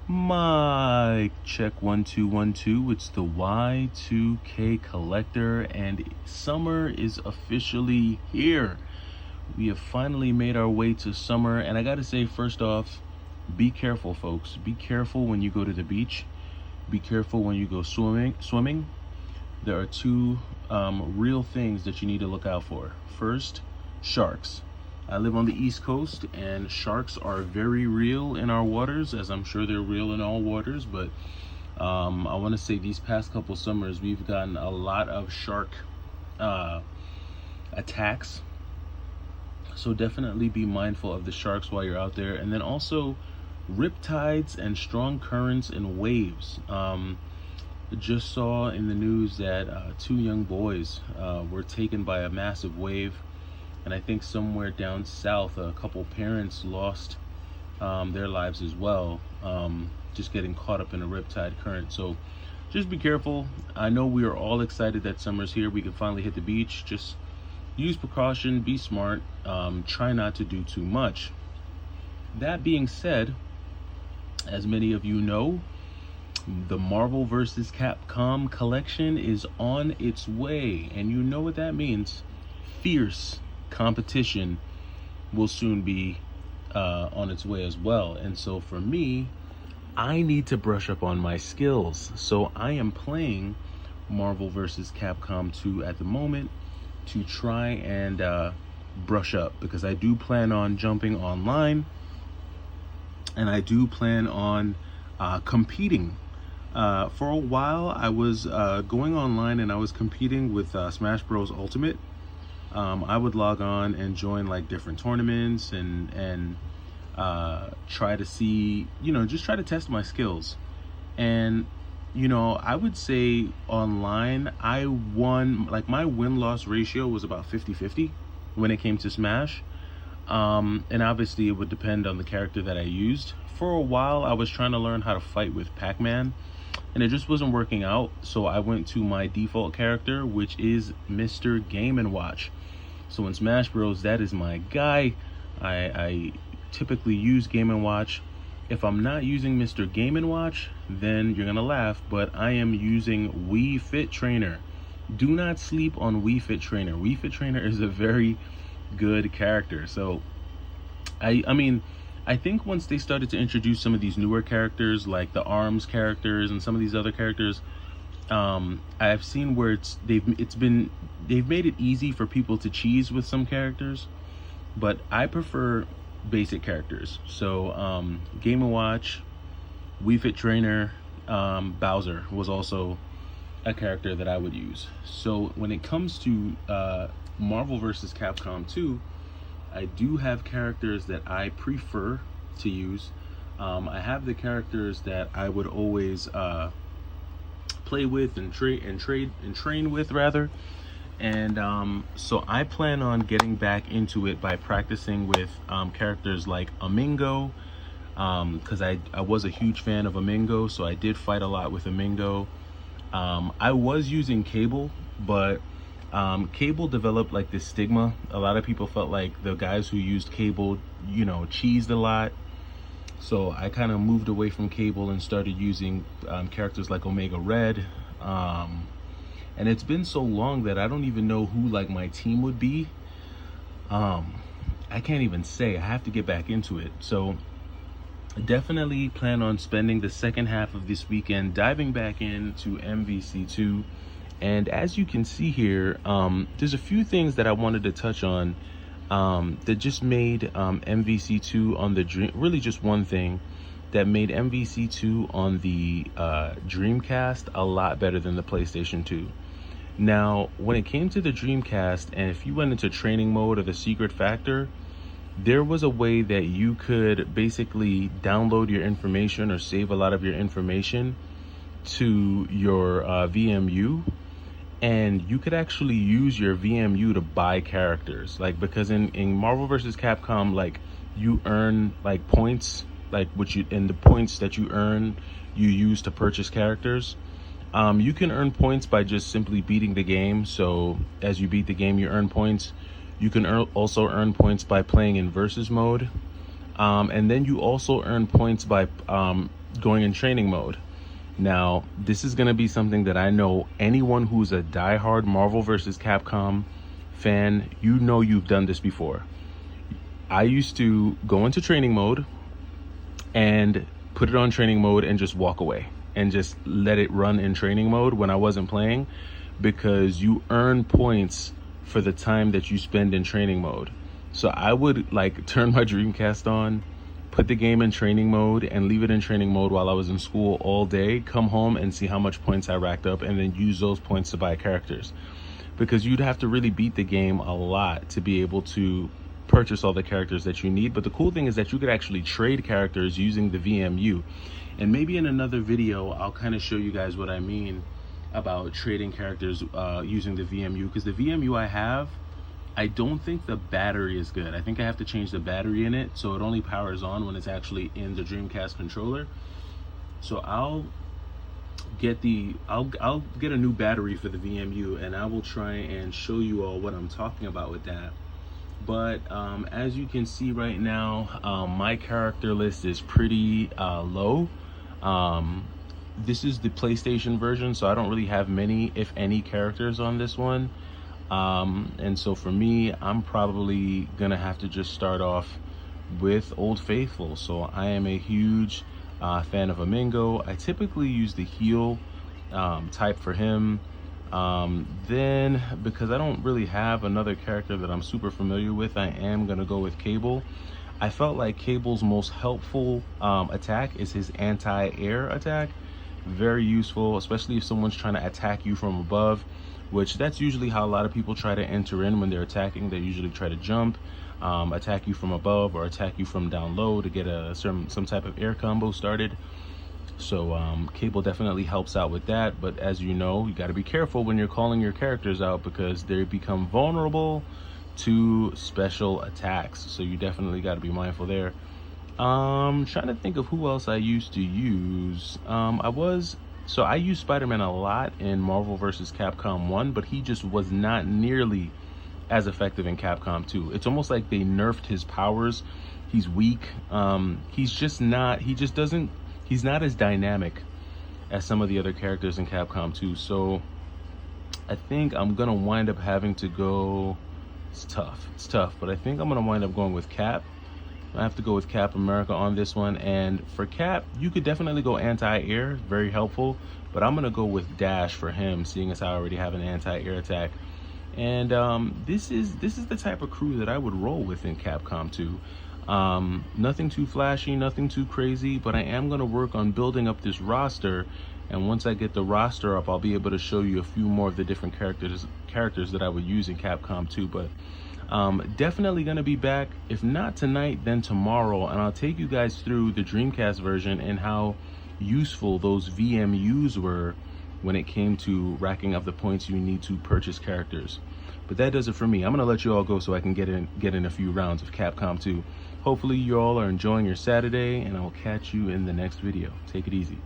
Mic check 1 2 1 2. It's the Y2K collector, and summer is officially here. We have finally made our way to summer, and I gotta say, first off, be careful, folks. Be careful when you go to the beach. Be careful when you go swimming. There are two real things that you need to look out for. First, sharks. I live on the East Coast, and sharks are very real in our waters, as I'm sure they're real in all waters. But I want to say these past couple summers, we've gotten a lot of shark attacks. So definitely be mindful of the sharks while you're out there. And then also riptides and strong currents and waves. Just saw in the news that two young boys were taken by a massive wave. And I think somewhere down south, a couple parents lost their lives as well, just getting caught up in a riptide current. So just be careful. I know we are all excited that summer's here. We can finally hit the beach. Just use precaution, be smart, try not to do too much. That being said, as many of you know, the Marvel vs. Capcom collection is on its way, and you know what that means. Fierce competition will soon be on its way as well. And so for me, I need to brush up on my skills. So I am playing Marvel vs. Capcom 2 at the moment to try and brush up, because I do plan on jumping online, and I do plan on competing. For a while I was going online and I was competing with Smash Bros. Ultimate. I would log on and join like different tournaments and try to see, just try to test my skills. And I would say online I won, like my win-loss ratio was about 50-50 when it came to Smash. And obviously it would depend on the character that I used. For a while I was trying to learn how to fight with Pac-Man, and it just wasn't working out. So I went to my default character, which is Mr. Game & Watch. So in Smash Bros, that is my guy. I typically use Game & Watch. If I'm not using Mr. Game & Watch, then you're gonna laugh, but I am using Wii Fit Trainer. Do not sleep on Wii Fit Trainer. Wii Fit Trainer is a very good character. So I think once they started to introduce some of these newer characters, like the ARMS characters and some of these other characters, I've seen where they've made it easy for people to cheese with some characters, but I prefer basic characters. So Game & Watch, Wii Fit Trainer, Bowser was also a character that I would use. So when it comes to Marvel vs. Capcom 2, I do have characters that I prefer to use. I have the characters that I would always play with and train with rather. And so I plan on getting back into it by practicing with characters like Amingo, because I was a huge fan of Amingo, so I did fight a lot with Amingo. I was using Cable, but Cable developed like this stigma. A lot of people felt like the guys who used Cable, cheesed a lot. So I kind of moved away from Cable and started using characters like Omega Red. And it's been so long that I don't even know who like my team would be. I can't even say. I have to get back into it. So definitely plan on spending the second half of this weekend diving back into MVC2. And as you can see here, there's a few things that I wanted to touch on that just made MVC2 on the Dream, really just one thing that made MVC2 on the Dreamcast a lot better than the PlayStation 2. Now, when it came to the Dreamcast, and if you went into training mode or the secret factor, there was a way that you could basically download your information or save a lot of your information to your VMU, and you could actually use your VMU to buy characters. Like, because in Marvel vs. Capcom, like, you earn like points, like and the points that you earn you use to purchase characters. You can earn points by just simply beating the game. So as you beat the game, you earn points. You can also earn points by playing in versus mode. And then you also earn points by going in training mode. Now, this is going to be something that I know anyone who's a diehard Marvel vs. Capcom fan, you know you've done this before. I used to go into training mode and put it on training mode and just walk away and just let it run in training mode when I wasn't playing, because you earn points for the time that you spend in training mode. So I would like turn my Dreamcast on, put the game in training mode and leave it in training mode while I was in school all day, come home and see how much points I racked up, and then use those points to buy characters. Because you'd have to really beat the game a lot to be able to purchase all the characters that you need. But the cool thing is that you could actually trade characters using the VMU. And maybe in another video, I'll kind of show you guys what I mean about trading characters using the VMU. Because the VMU I have, I don't think the battery is good. I think I have to change the battery in it, so it only powers on when it's actually in the Dreamcast controller. So I'll get a new battery for the VMU, and I will try and show you all what I'm talking about with that. But as you can see right now, my character list is pretty low. This is the PlayStation version, so I don't really have many, if any, characters on this one. And so for me, I'm probably gonna have to just start off with Old Faithful. So I am a huge fan of Amingo. I typically use the heal type for him. Then, because I don't really have another character that I'm super familiar with, I am gonna go with Cable. I felt like Cable's most helpful attack is his anti-air attack. Very useful, especially if someone's trying to attack you from above, which that's usually how a lot of people try to enter in when they're attacking. They usually try to jump, attack you from above, or attack you from down low to get some type of air combo started. So Cable definitely helps out with that. But as you know, you got to be careful when you're calling your characters out, because they become vulnerable to special attacks. So you definitely got to be mindful there. Trying to think of who else I used to use. I used Spider-Man a lot in Marvel vs. Capcom 1, but he just was not nearly as effective in Capcom 2. It's almost like they nerfed his powers. He's weak. He's not as dynamic as some of the other characters in Capcom 2. So I think I'm gonna wind up having to go, it's tough, but I think I'm gonna wind up going with Cap. I have to go with Cap America on this one. And for Cap, you could definitely go anti-air, very helpful, but I'm gonna go with Dash for him, seeing as I already have an anti-air attack. And this is the type of crew that I would roll with in Capcom 2. Nothing too flashy, nothing too crazy, but I am gonna work on building up this roster. And once I get the roster up, I'll be able to show you a few more of the different characters that I would use in Capcom 2. But definitely gonna be back, if not tonight, then tomorrow, and I'll take you guys through the Dreamcast version and how useful those VMUs were when it came to racking up the points you need to purchase characters. But that does it for me. I'm gonna let you all go so I can get in a few rounds of Capcom 2. Hopefully you all are enjoying your Saturday, and I will catch you in the next video. Take it easy.